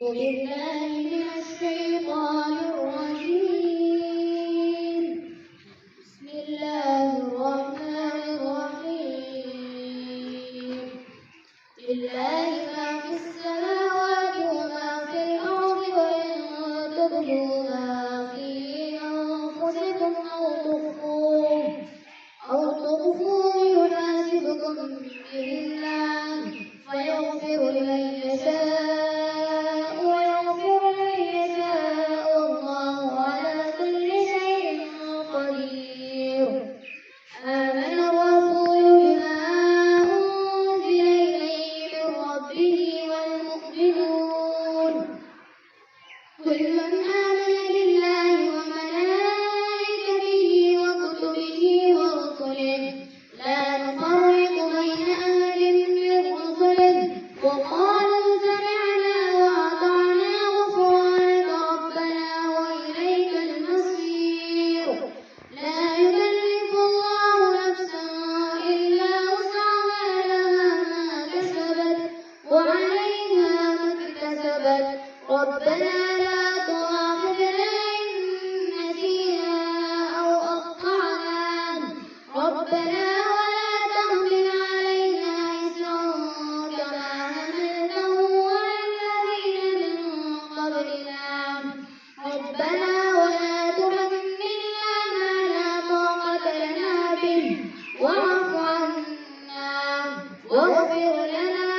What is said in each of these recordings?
بالله من الشيطان الرجيم. بسم الله الرحمن الرحيم. لله ما في السماوات وما في الأرض، وإن تبدوا ما في أنفسكم أو تخفوه يحاسبكم به الله فيغفر لمن يشاء ويغفر لمن يشاء، والله على كل شيء قدير. آمن الرسول بما أنزل إليه من ربه والمؤمنون كل آمن بالله وملائكته وكتبه ورسله لا نفرق بين أحد من رسله، وقالوا سمعنا وأطعنا غفرانك ربنا وإليك المصير. لا يكلف الله نفسا إلا وسعها، لها ما كسبت وعليها ما اكتسبت. ربنا لا تؤاخذنا إن نسينا أو أخطأنا، ربنا ولا تحمل علينا إصرا كما حملته على الذين من قبلنا، ربنا ولا تحملنا ما لا طاقة لنا به، واعف عنا واغفر لنا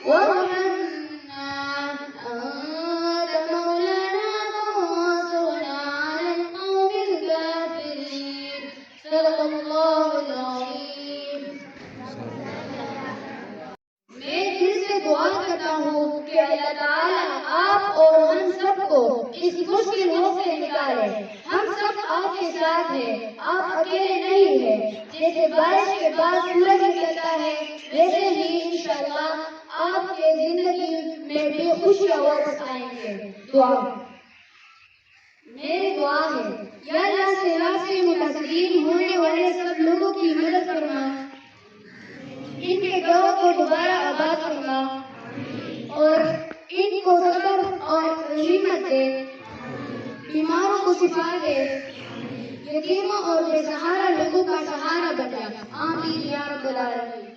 وارحمنا، أنت مولانا فانصرنا على القوم الكافرين. صدق الله العظيم. मैं दिल से दुआ करता हूँ कि अल्लाह ताला आप और हम सबको इस मुश्किल वक्त से निकाले। हम सब आपके साथ हैं, आप अकेले नहीं हैं। जैसे बारिश के बाद सूरज निकलता है, वैसे ही इंशाअल्लाह आपके जिंदगी में भी खुशियाँ वापस आएंगे। दुआ मेरी दुआ है, या अल्लाह सेवा से मुतासिर होने वाले सब लोगों की मदद करना, इनके गाँव को दोबारा आबाद करना और इनको सब्र और हिम्मत दे, बीमारों को शिफा दे, यतीमों और बेसहारा लोगों का सहारा बन जा। आमीन या रब्बल आलमीन।